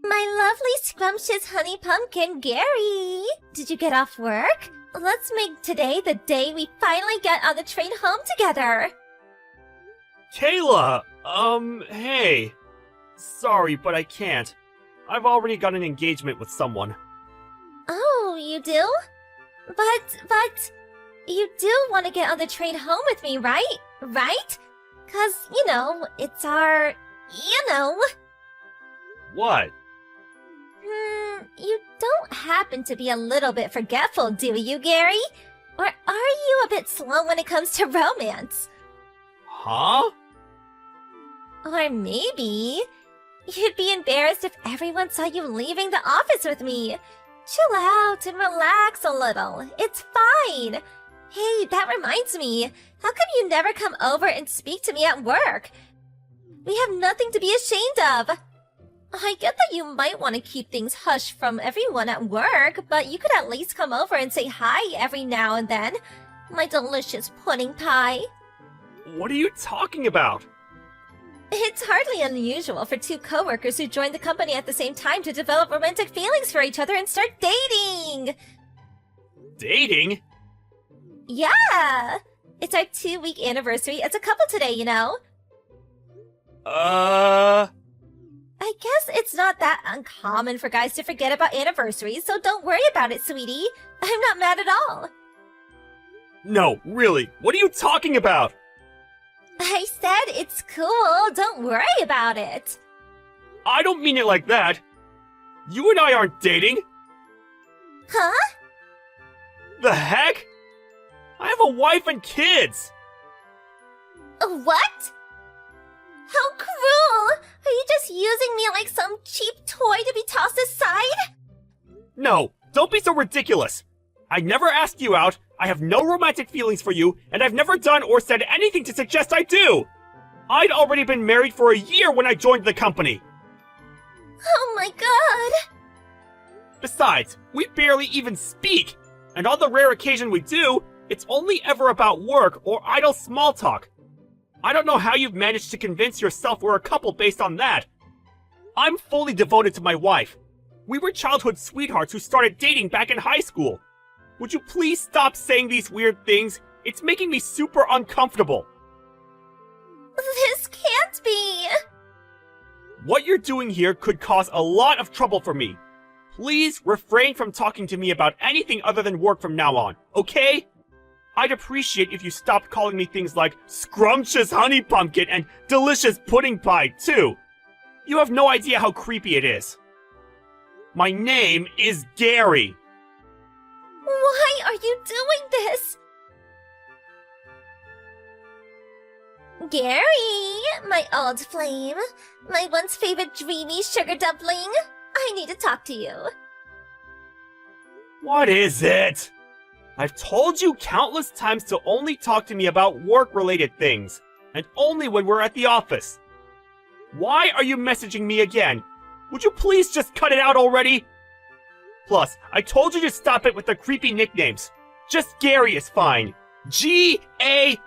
My lovely scrumptious honey pumpkin, Gary! Did you get off work? Let's make today the day we finally get on the train home together! Kayla! Hey. Sorry, but I can't. I've already got an engagement with someone. Oh, you do? But... You do want to get on the train home with me, right? Right? 'Cause, it's our... What? You don't happen to be a little bit forgetful, do you, Gary? Or are you a bit slow when it comes to romance? Huh? Or maybe... You'd be embarrassed if everyone saw you leaving the office with me. Chill out and relax a little. It's fine. Hey, that reminds me. How come you never come over and speak to me at work? We have nothing to be ashamed of. I get that you might want to keep things hush from everyone at work, but you could at least come over and say hi every now and then. My delicious pudding pie. What are you talking about? It's hardly unusual for two coworkers who join the company at the same time to develop romantic feelings for each other and start dating! Dating? Yeah! It's our 2-week anniversary as a couple today, you know? I guess it's not that uncommon for guys to forget about anniversaries, so don't worry about it, sweetie. I'm not mad at all. No, really, what are you talking about? I said it's cool, don't worry about it. I don't mean it like that. You and I aren't dating. Huh? The heck? I have a wife and kids. What? How cruel! Are you just using me like some cheap toy to be tossed aside? No, don't be so ridiculous. I never asked you out, I have no romantic feelings for you, and I've never done or said anything to suggest I do. I'd already been married for a year when I joined the company. Oh my god! Besides, we barely even speak, and on the rare occasion we do, it's only ever about work or idle small talk. I don't know how you've managed to convince yourself we're a couple based on that. I'm fully devoted to my wife. We were childhood sweethearts who started dating back in high school. Would you please stop saying these weird things? It's making me super uncomfortable. This can't be! What you're doing here could cause a lot of trouble for me. Please refrain from talking to me about anything other than work from now on, okay? I'd appreciate if you stopped calling me things like scrumptious honey pumpkin and delicious pudding pie, too. You have no idea how creepy it is. My name is Gary. Why are you doing this? Gary, my old flame, my once favorite dreamy sugar dumpling, I need to talk to you. What is it? I've told you countless times to only talk to me about work-related things, and only when we're at the office. Why are you messaging me again? Would you please just cut it out already? Plus, I told you to stop it with the creepy nicknames. Just Gary is fine. G-A-R-Y.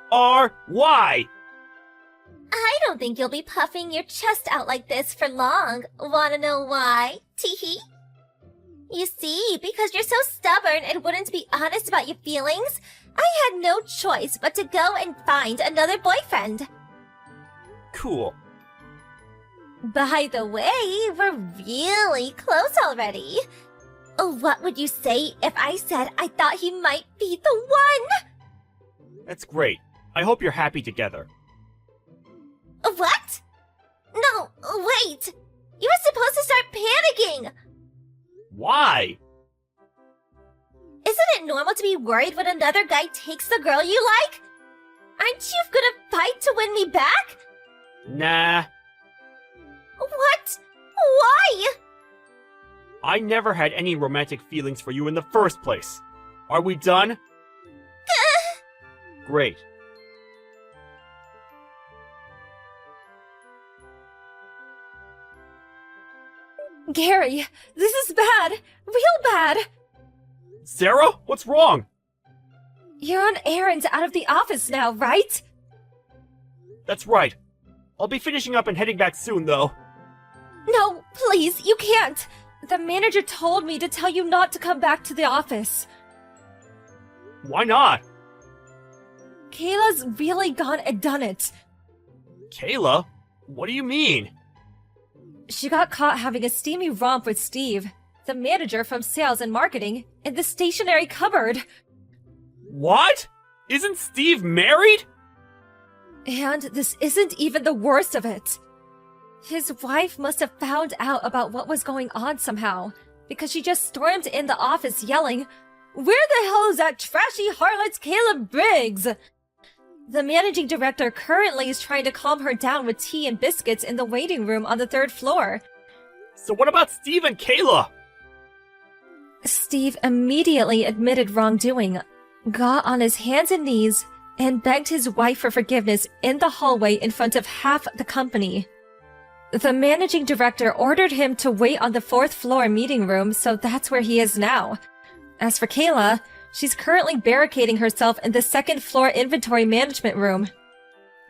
I don't think you'll be puffing your chest out like this for long. Wanna know why? Teehee? You see, because you're so stubborn and wouldn't be honest about your feelings, I had no choice but to go and find another boyfriend. Cool. By the way, we're really close already. What would you say if I said I thought he might be the one? That's great. I hope you're happy together. What? No, wait! You were supposed to start panicking! Why? Isn't it normal to be worried when another guy takes the girl you like? Aren't you gonna fight to win me back? Nah. What? Why? I never had any romantic feelings for you in the first place. Are we done? Great. Gary, this is bad. Real bad. Sarah, what's wrong? You're on errands out of the office now, right? That's right. I'll be finishing up and heading back soon, though. No, please, you can't! The manager told me to tell you not to come back to the office. Why not? Kayla's really gone and done it. Kayla? What do you mean? She got caught having a steamy romp with Steve, the manager from sales and marketing, in the stationery cupboard. What? Isn't Steve married? And this isn't even the worst of it. His wife must have found out about what was going on somehow, because she just stormed in the office yelling, "Where the hell is that trashy harlot Kayla Briggs?" The managing director currently is trying to calm her down with tea and biscuits in the waiting room on the 3rd floor. So what about Steve and Kayla? Steve immediately admitted wrongdoing, got on his hands and knees, and begged his wife for forgiveness in the hallway in front of half the company. The managing director ordered him to wait on the 4th floor meeting room, so that's where he is now. As for Kayla, she's currently barricading herself in the 2nd floor inventory management room.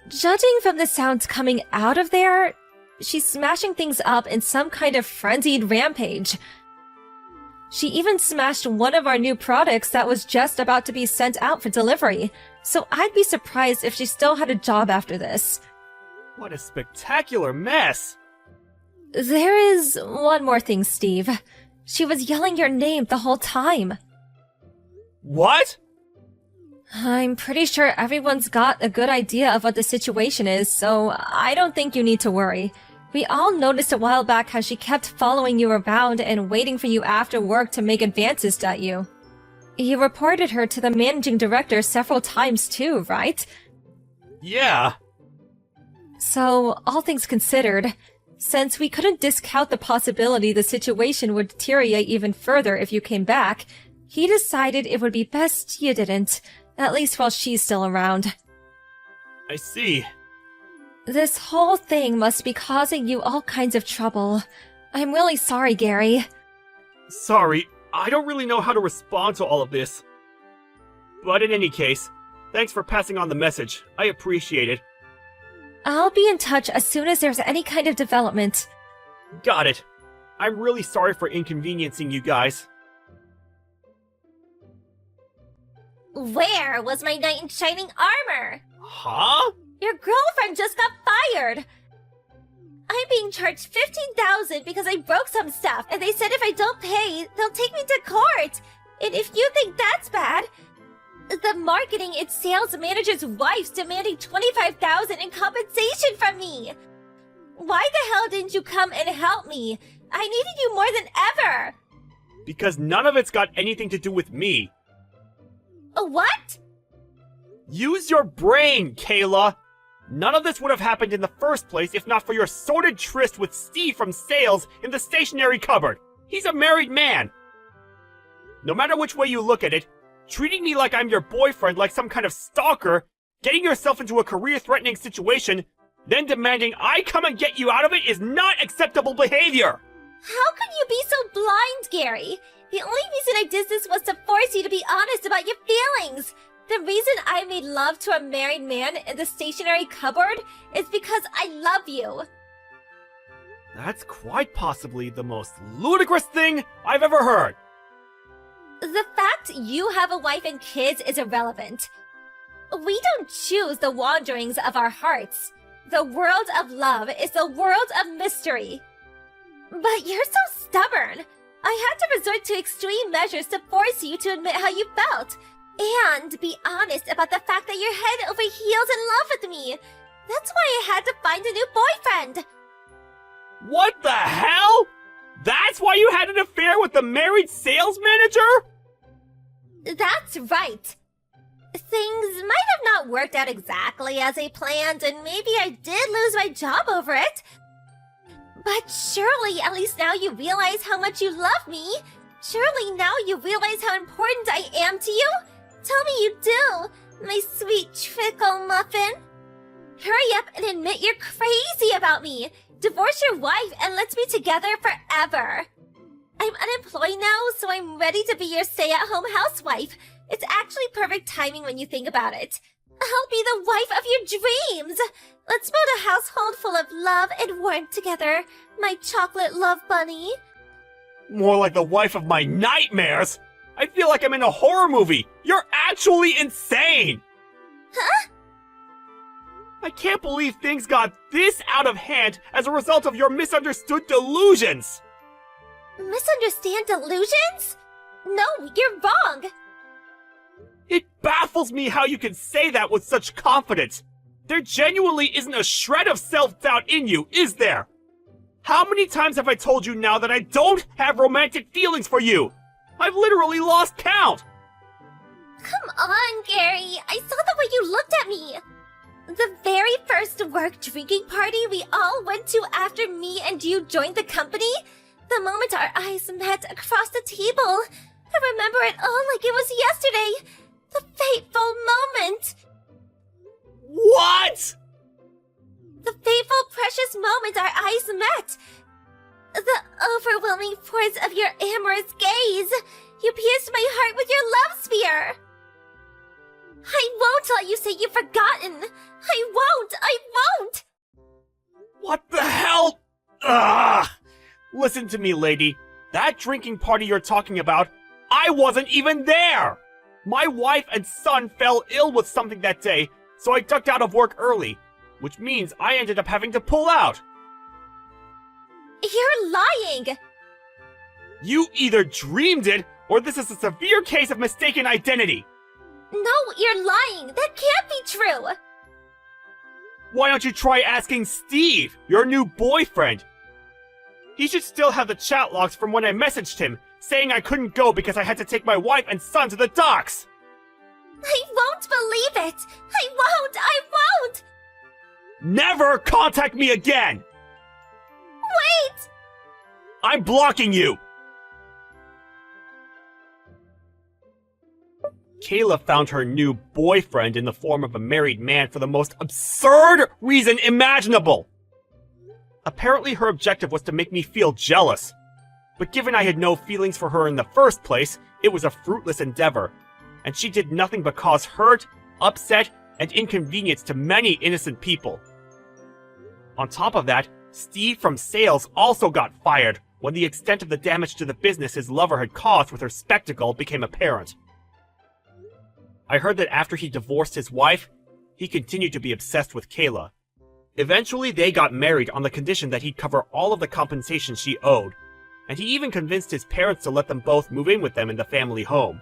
Judging from the sounds coming out of there, she's smashing things up in some kind of frenzied rampage. She even smashed one of our new products that was just about to be sent out for delivery, so I'd be surprised if she still had a job after this. What a spectacular mess! There is one more thing, Steve. She was yelling your name the whole time. What? I'm pretty sure everyone's got a good idea of what the situation is, so I don't think you need to worry. We all noticed a while back how she kept following you around and waiting for you after work to make advances at you. You reported her to the managing director several times too, right? Yeah. So, all things considered, since we couldn't discount the possibility the situation would deteriorate even further if you came back, he decided it would be best you didn't, at least while she's still around. I see. This whole thing must be causing you all kinds of trouble. I'm really sorry, Gary. Sorry, I don't really know how to respond to all of this. But in any case, thanks for passing on the message. I appreciate it. I'll be in touch as soon as there's any kind of development. Got it. I'm really sorry for inconveniencing you guys. Where was my knight in shining armor? Huh? Your girlfriend just got fired! I'm being charged $15,000 because I broke some stuff, and they said if I don't pay, they'll take me to court! And if you think that's bad, the marketing and sales manager's wife's demanding $25,000 in compensation from me! Why the hell didn't you come and help me? I needed you more than ever! Because none of it's got anything to do with me. What? Use your brain, Kayla! None of this would have happened in the first place if not for your sordid tryst with Steve from sales in the stationery cupboard. He's a married man. No matter which way you look at it, treating me like I'm your boyfriend like some kind of stalker, getting yourself into a career-threatening situation, then demanding I come and get you out of it is not acceptable behavior! How could you be so blind, Gary? The only reason I did this was to force you to be honest about your feelings. The reason I made love to a married man in the stationery cupboard is because I love you. That's quite possibly the most ludicrous thing I've ever heard. The fact you have a wife and kids is irrelevant. We don't choose the wanderings of our hearts. The world of love is the world of mystery. But you're so stubborn. I had to resort to extreme measures to force you to admit how you felt. And be honest about the fact that you're head over heels in love with me. That's why I had to find a new boyfriend. What the hell? That's why you had an affair with the married sales manager? That's right. Things might have not worked out exactly as I planned, and maybe I did lose my job over it. But surely at least now you realize how much you love me. Surely now you realize how important I am to you. Tell me you do, my sweet trickle muffin. Hurry up and admit you're crazy about me. Divorce your wife and let's be together forever. I'm unemployed now, so I'm ready to be your stay-at-home housewife. It's actually perfect timing when you think about it. I'll be the wife of your dreams! Let's build a household full of love and warmth together, my chocolate love bunny. More like the wife of my nightmares! I feel like I'm in a horror movie! You're actually insane! Huh? I can't believe things got this out of hand as a result of your misunderstood delusions! Misunderstand delusions? No, you're wrong! It baffles me how you can say that with such confidence! There genuinely isn't a shred of self-doubt in you, is there? How many times have I told you now that I don't have romantic feelings for you? I've literally lost count! Come on, Gary. I saw the way you looked at me. The very first work drinking party we all went to after me and you joined the company, the moment our eyes met across the table, I remember it all like it was yesterday. The fateful moment. What? The fateful, precious moment our eyes met. The overwhelming force of your amorous gaze. You pierced my heart with your love spear. I won't let you say you've forgotten. I won't. What the hell? Ugh! Listen to me, lady. That drinking party you're talking about, I wasn't even there! My wife and son fell ill with something that day, so I ducked out of work early, which means I ended up having to pull out. You're lying. You either dreamed it, or this is a severe case of mistaken identity. No, you're lying. That can't be true. Why don't you try asking Steve, your new boyfriend? He should still have the chat logs from when I messaged him, saying I couldn't go because I had to take my wife and son to the docks. I won't believe it. I won't. Never contact me again! Wait! I'm blocking you! Kayla found her new boyfriend in the form of a married man for the most absurd reason imaginable. Apparently her objective was to make me feel jealous. But given I had no feelings for her in the first place, it was a fruitless endeavor, and she did nothing but cause hurt, upset, and inconvenience to many innocent people. On top of that, Steve from sales also got fired when the extent of the damage to the business his lover had caused with her spectacle became apparent. I heard that after he divorced his wife, he continued to be obsessed with Kayla. Eventually, they got married on the condition that he'd cover all of the compensation she owed, and he even convinced his parents to let them both move in with them in the family home.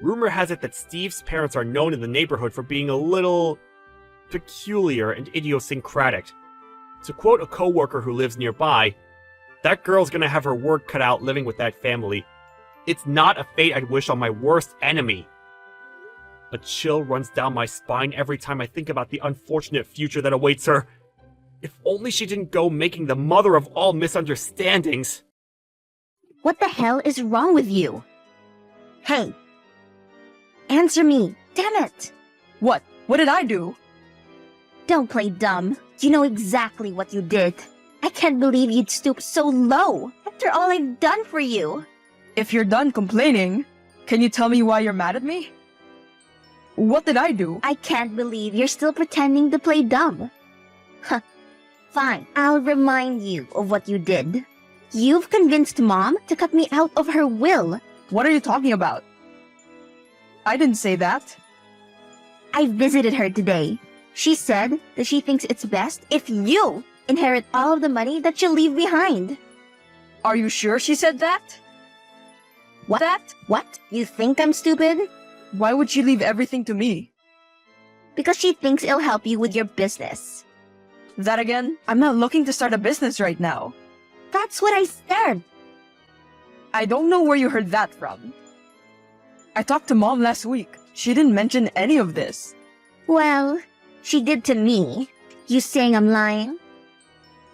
Rumor has it that Steve's parents are known in the neighborhood for being a little peculiar and idiosyncratic. To quote a coworker who lives nearby, "That girl's gonna have her work cut out living with that family. It's not a fate I'd wish on my worst enemy." A chill runs down my spine every time I think about the unfortunate future that awaits her. If only she didn't go making the mother of all misunderstandings. What the hell is wrong with you? Hey! Answer me! Damn it! What? What did I do? Don't play dumb. You know exactly what you did. I can't believe you'd stoop so low after all I've done for you. If you're done complaining, can you tell me why you're mad at me? What did I do? I can't believe you're still pretending to play dumb. Huh. Fine, I'll remind you of what you did. You've convinced Mom to cut me out of her will. What are you talking about? I didn't say that. I visited her today. She said that she thinks it's best if you inherit all of the money that you leave behind. Are you sure she said that? What? What? You think I'm stupid? Why would she leave everything to me? Because she thinks it'll help you with your business. That again? I'm not looking to start a business right now. That's what I said. I don't know where you heard that from. I talked to Mom last week. She didn't mention any of this. Well, she did to me. You saying I'm lying?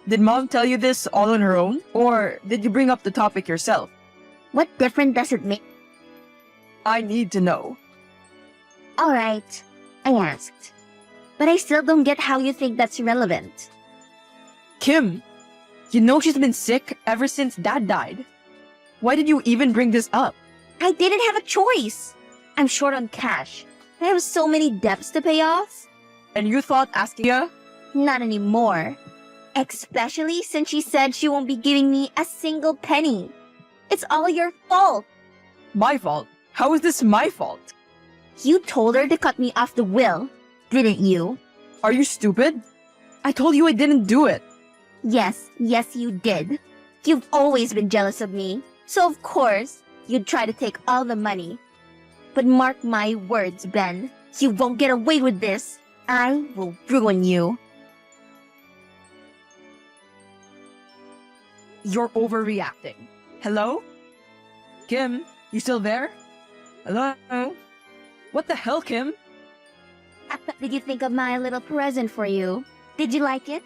Did Mom tell you this all on her own? Or did you bring up the topic yourself? What difference does it make? I need to know. Alright, I asked. But I still don't get how you think that's relevant. Kim, you know she's been sick ever since Dad died. Why did you even bring this up? I didn't have a choice. I'm short on cash. I have so many debts to pay off. And you thought asking her? Not anymore. Especially since she said she won't be giving me a single penny. It's all your fault. My fault? How is this my fault? You told her to cut me off the will, didn't you? Are you stupid? I told you I didn't do it. Yes, you did. You've always been jealous of me, so of course, you'd try to take all the money. But mark my words, Ben. You won't get away with this. I will ruin you. You're overreacting. Hello? Kim, you still there? Hello? What the hell, Kim? What did you think of my little present for you? Did you like it?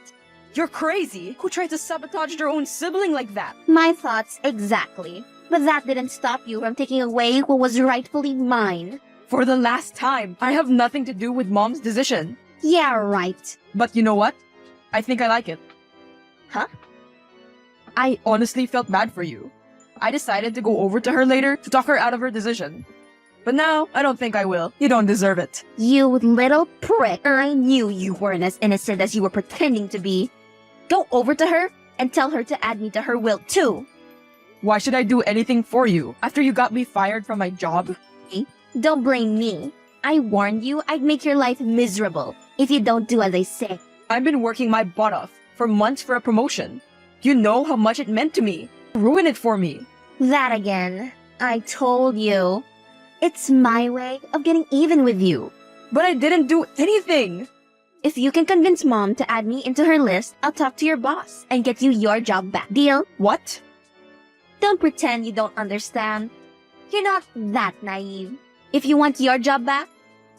You're crazy. Who tried to sabotage their own sibling like that? My thoughts exactly. But that didn't stop you from taking away what was rightfully mine. For the last time, I have nothing to do with Mom's decision. Yeah, right. But you know what? I think I like it. Huh? I honestly felt bad for you. I decided to go over to her later to talk her out of her decision. But now, I don't think I will. You don't deserve it. You little prick. I knew you weren't as innocent as you were pretending to be. Go over to her and tell her to add me to her will too. Why should I do anything for you after you got me fired from my job? Don't blame me. I warned you I'd make your life miserable if you don't do as I say. I've been working my butt off for months for a promotion. You know how much it meant to me. Ruin it for me. That again. I told you. It's my way of getting even with you. But I didn't do anything. If you can convince Mom to add me into her list, I'll talk to your boss and get you your job back. Deal? What? Don't pretend you don't understand. You're not that naive. If you want your job back,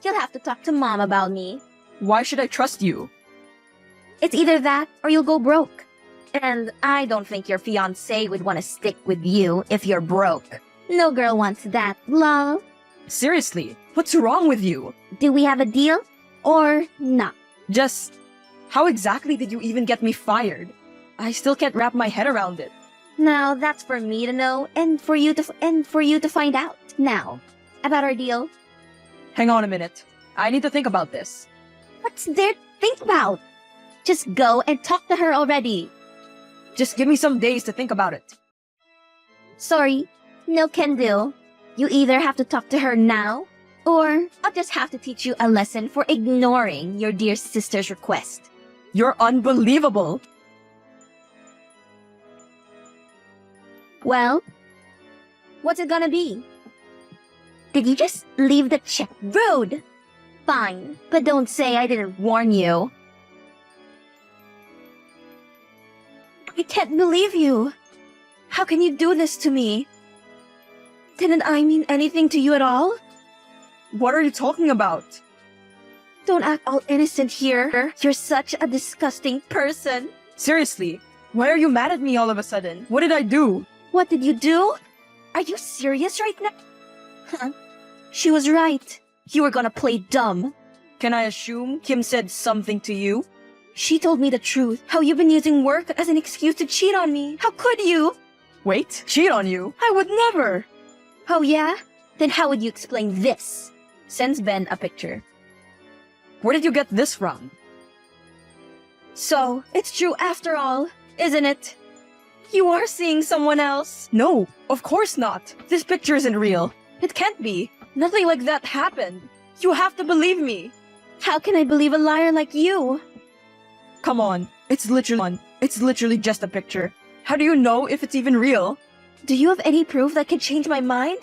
you'll have to talk to Mom about me. Why should I trust you? It's either that or you'll go broke. And I don't think your fiancé would want to stick with you if you're broke. No girl wants that, love. Seriously, what's wrong with you? Do we have a deal or not? Just, how exactly did you even get me fired? I still can't wrap my head around it. Now that's for me to know and for you to find out. Now, about our deal. Hang on a minute. I need to think about this. What's there to think about? Just go and talk to her already. Just give me some days to think about it. Sorry, no can do. You either have to talk to her now, or I'll just have to teach you a lesson for ignoring your dear sister's request. You're unbelievable. Well, what's it gonna be? Did you just leave the check? Rude! Fine, but don't say I didn't warn you. I can't believe you. How can you do this to me? Didn't I mean anything to you at all? What are you talking about? Don't act all innocent here. You're such a disgusting person. Seriously, why are you mad at me all of a sudden? What did I do? What did you do? Are you serious right now? Huh? She was right. You were gonna play dumb. Can I assume Kim said something to you? She told me the truth. How you've been using work as an excuse to cheat on me. How could you? Wait, cheat on you? I would never. Oh yeah? Then how would you explain this? Sends Ben a picture. Where did you get this from? So, it's true after all, isn't it? You are seeing someone else. No, of course not. This picture isn't real. It can't be. Nothing like that happened. You have to believe me. How can I believe a liar like you? Come on. It's literally just a picture. How do you know if it's even real? Do you have any proof that could change my mind?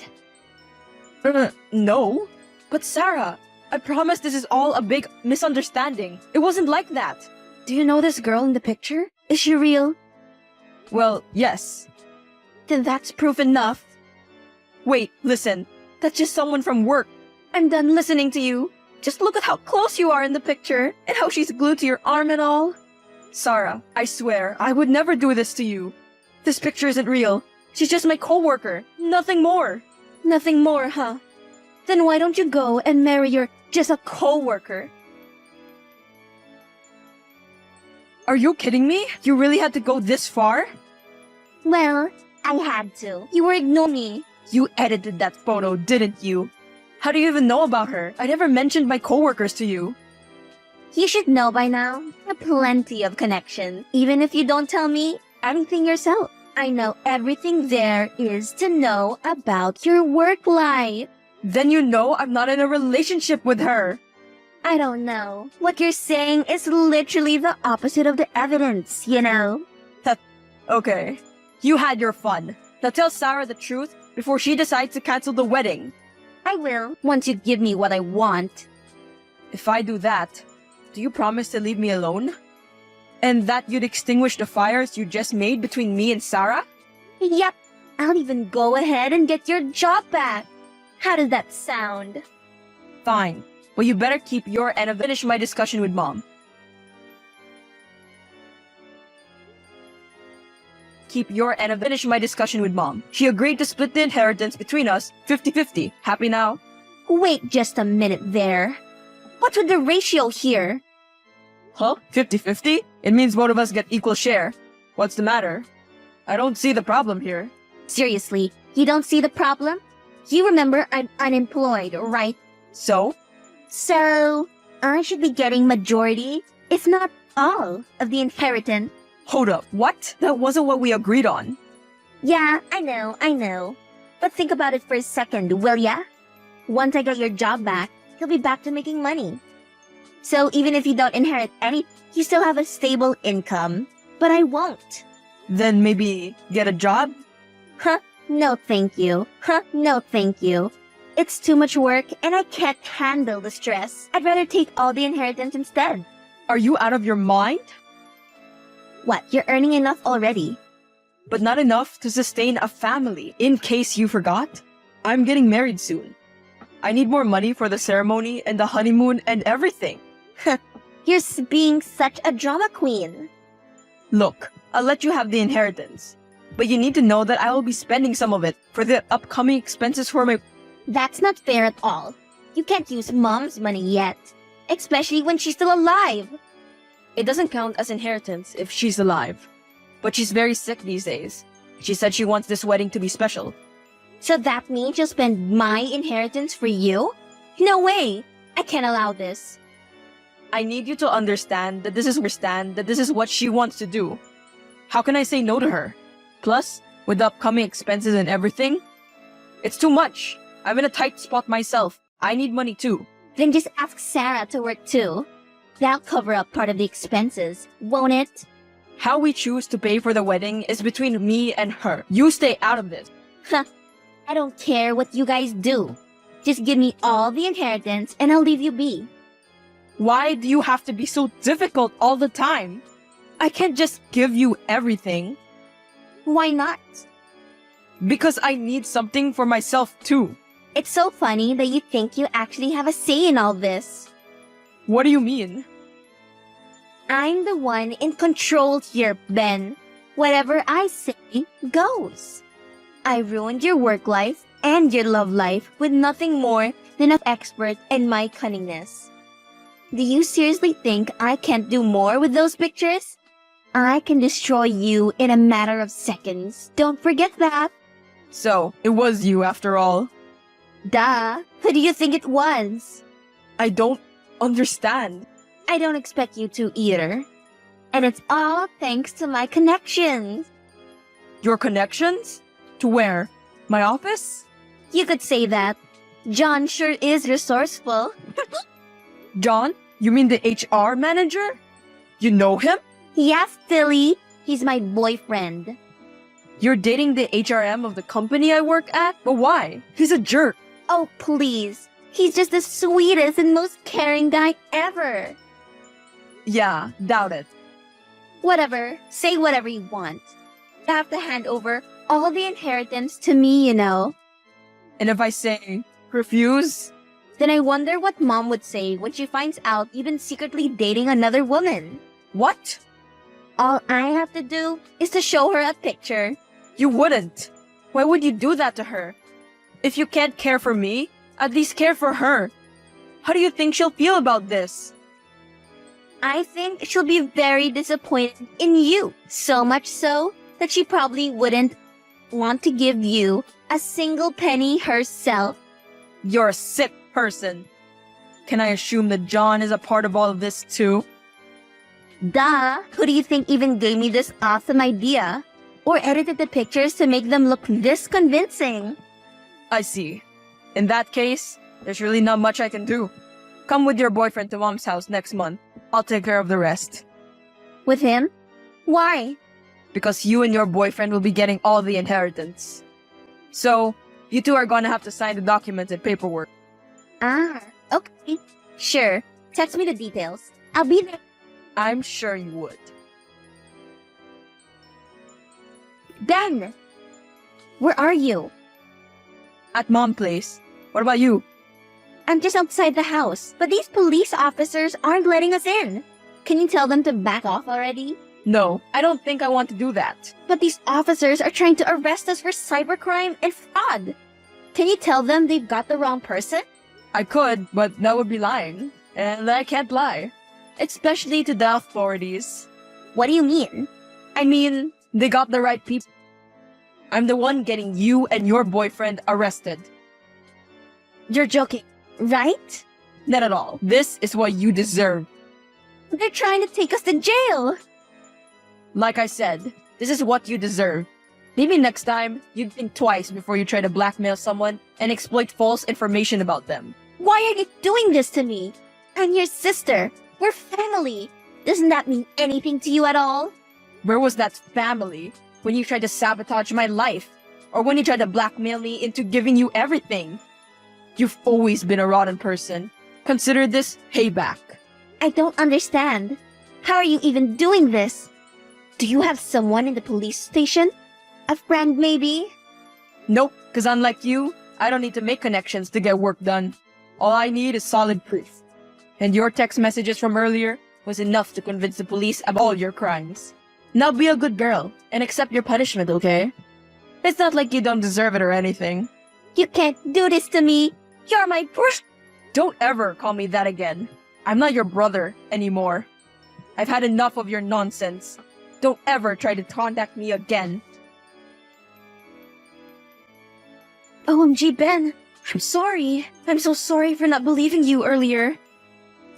No. But Sarah, I promise this is all a big misunderstanding. It wasn't like that. Do you know this girl in the picture? Is she real? Well, yes. Then that's proof enough. Wait, listen. That's just someone from work. I'm done listening to you. Just look at how close you are in the picture, and how she's glued to your arm and all. Sarah, I swear, I would never do this to you. This picture isn't real. She's just my coworker. Nothing more. Nothing more, huh? Then why don't you go and marry your just a coworker? Are you kidding me? You really had to go this far? Well, I had to. You were ignoring me. You edited that photo, didn't you? How do you even know about her? I never mentioned my coworkers to you. You should know by now. I have plenty of connections. Even if you don't tell me everything yourself. I know everything there is to know about your work life. Then you know I'm not in a relationship with her. I don't know. What you're saying is literally the opposite of the evidence, you know? Okay. You had your fun. Now tell Sarah the truth before she decides to cancel the wedding. I will, once you give me what I want. If I do that, do you promise to leave me alone? And that you'd extinguish the fires you just made between me and Sarah? Yep, I'll even go ahead and get your job back. How does that sound? Fine. Well, you better keep your end of finish my discussion with Mom. Finish my discussion with Mom. She agreed to split the inheritance between us 50-50. Happy now? Wait just a minute there. What's with the ratio here? Huh? 50-50? It means both of us get equal share. What's the matter? I don't see the problem here. Seriously, you don't see the problem? You remember I'm unemployed, right? So? So, I should be getting majority, if not all, of the inheritance. Hold up, what? That wasn't what we agreed on. Yeah, I know. But think about it for a second, will ya? Once I get your job back, you'll be back to making money. So even if you don't inherit any, you still have a stable income. But I won't. Then maybe get a job? Huh? No thank you. No thank you. It's too much work and I can't handle the stress. I'd rather take all the inheritance instead. Are you out of your mind? What, you're earning enough already? But not enough to sustain a family. In case you forgot, I'm getting married soon. I need more money for the ceremony and the honeymoon and everything. You're being such a drama queen. Look, I'll let you have the inheritance. But you need to know that I will be spending some of it for the upcoming expenses for my... That's not fair at all. You can't use Mom's money yet. Especially when she's still alive. It doesn't count as inheritance if she's alive. But she's very sick these days. She said she wants this wedding to be special. So that means you'll spend my inheritance for you? No way! I can't allow this. I need you to understand that this is what she wants to do. How can I say no to her? Plus, with the upcoming expenses and everything, it's too much. I'm in a tight spot myself. I need money too. Then just ask Sarah to work too. That'll cover up part of the expenses, won't it? How we choose to pay for the wedding is between me and her. You stay out of this. I don't care what you guys do. Just give me all the inheritance and I'll leave you be. Why do you have to be so difficult all the time? I can't just give you everything. Why not? Because I need something for myself too. It's so funny that you think you actually have a say in all this. What do you mean? I'm the one in control here, Ben. Whatever I say goes. I ruined your work life and your love life with nothing more than an expert in my cunningness. Do you seriously think I can't do more with those pictures? I can destroy you in a matter of seconds. Don't forget that. So, it was you after all. Duh. Who do you think it was? I don't understand. I don't expect you to either. And it's all thanks to my connections. Your connections? To where? My office? You could say that. John sure is resourceful. John? You mean the HR manager? You know him? Yes, silly. He's my boyfriend. You're dating the HRM of the company I work at? But why? He's a jerk. Oh, please. He's just the sweetest and most caring guy ever. Yeah, doubt it. Whatever. Say whatever you want. You have to hand over all the inheritance to me, you know. And if I say, refuse? Then I wonder what Mom would say when she finds out you've been secretly dating another woman. What? All I have to do is to show her a picture. You wouldn't. Why would you do that to her? If you can't care for me, at least care for her. How do you think she'll feel about this? I think she'll be very disappointed in you. So much so that she probably wouldn't want to give you a single penny herself. You're a sick person. Can I assume that John is a part of all of this too? Duh! Who do you think even gave me this awesome idea? Or edited the pictures to make them look this convincing? I see. In that case, there's really not much I can do. Come with your boyfriend to Mom's house next month. I'll take care of the rest. With him? Why? Because you and your boyfriend will be getting all the inheritance. So, you two are gonna have to sign the documents and paperwork. Ah, okay. Sure. Text me the details. I'll be there. I'm sure you would. Ben! Where are you? At Mom's place. What about you? I'm just outside the house, but these police officers aren't letting us in. Can you tell them to back off already? No, I don't think I want to do that. But these officers are trying to arrest us for cybercrime and fraud. Can you tell them they've got the wrong person? I could, but that would be lying. And I can't lie. Especially to the authorities. What do you mean? I mean, they got the right people. I'm the one getting you and your boyfriend arrested. You're joking, right? Not at all. This is what you deserve. They're trying to take us to jail. Like I said, this is what you deserve. Maybe next time, you'd think twice before you try to blackmail someone and exploit false information about them. Why are you doing this to me? I'm your sister. We're family. Doesn't that mean anything to you at all? Where was that family when you tried to sabotage my life? Or when you tried to blackmail me into giving you everything? You've always been a rotten person. Consider this payback. I don't understand. How are you even doing this? Do you have someone in the police station? A friend, maybe? Nope, because unlike you, I don't need to make connections to get work done. All I need is solid proof. And your text messages from earlier was enough to convince the police of all your crimes. Now be a good girl and accept your punishment, okay? It's not like you don't deserve it or anything. You can't do this to me. You're my Don't ever call me that again. I'm not your brother anymore. I've had enough of your nonsense. Don't ever try to contact me again. OMG, Ben. I'm sorry. I'm so sorry for not believing you earlier.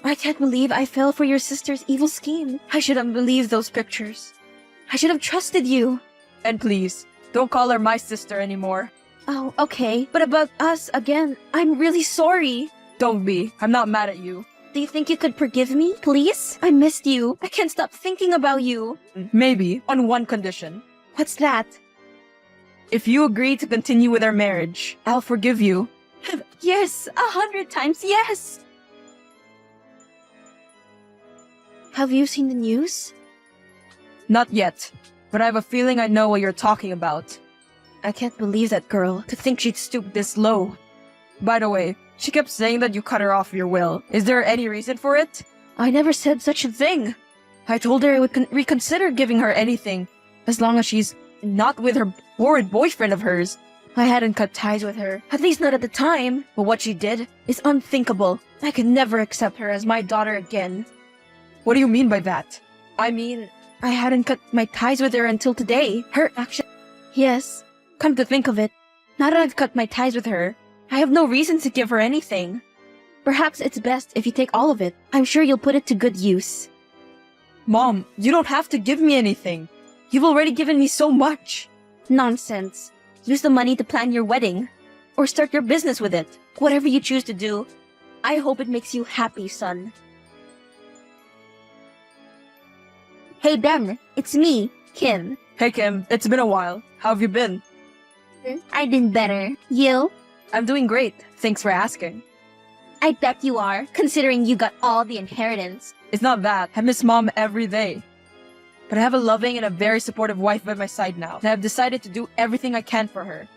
I can't believe I fell for your sister's evil scheme. I should have believed those pictures. I should have trusted you. And please, don't call her my sister anymore. Oh, okay. But about us again, I'm really sorry. Don't be. I'm not mad at you. Do you think you could forgive me, please? I missed you. I can't stop thinking about you. Maybe, on one condition. What's that? If you agree to continue with our marriage, I'll forgive you. Yes, 100 times yes. Have you seen the news? Not yet, but I have a feeling I know what you're talking about. I can't believe that girl. To think she'd stoop this low. By the way, she kept saying that you cut her off your will. Is there any reason for it? I never said such a thing. I told her I would reconsider giving her anything, as long as she's not with her horrid boyfriend of hers. I hadn't cut ties with her, at least not at the time. But what she did is unthinkable. I can never accept her as my daughter again. What do you mean by that? I mean, I hadn't cut my ties with her until today. Her action... Yes, come to think of it, now that I've cut my ties with her, I have no reason to give her anything. Perhaps it's best if you take all of it. I'm sure you'll put it to good use. Mom, you don't have to give me anything. You've already given me so much. Nonsense. Use the money to plan your wedding. Or start your business with it. Whatever you choose to do. I hope it makes you happy, son. Hey, Ben. It's me, Kim. Hey Kim, it's been a while. How have you been? I've been better. You? I'm doing great. Thanks for asking. I bet you are, considering you got all the inheritance. It's not that. I miss Mom every day. But I have a loving and a very supportive wife by my side now, and I've decided to do everything I can for her.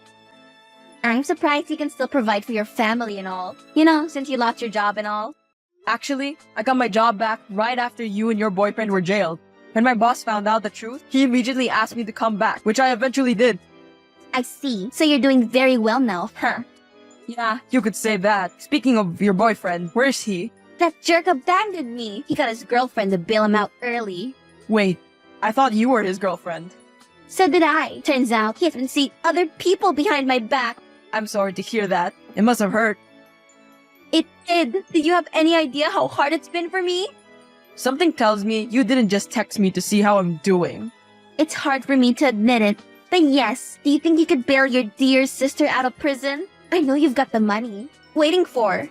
I'm surprised you can still provide for your family and all. You know, since you lost your job and all. Actually, I got my job back right after you and your boyfriend were jailed. When my boss found out the truth, he immediately asked me to come back, which I eventually did. I see. So you're doing very well now, huh? Yeah, you could say that. Speaking of your boyfriend, where's he? That jerk abandoned me. He got his girlfriend to bail him out early. Wait, I thought you were his girlfriend. So did I. Turns out he has been seeing other people behind my back. I'm sorry to hear that. It must have hurt. It did. Did you have any idea how hard it's been for me? Something tells me you didn't just text me to see how I'm doing. It's hard for me to admit it. But yes, do you think you could bail your dear sister out of prison? I know you've got the money. Waiting for.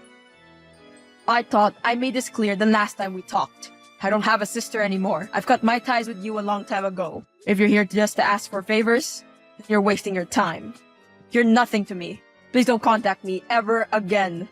I thought I made this clear the last time we talked. I don't have a sister anymore. I've cut my ties with you a long time ago. If you're here just to ask for favors, then you're wasting your time. You're nothing to me. Please don't contact me ever again.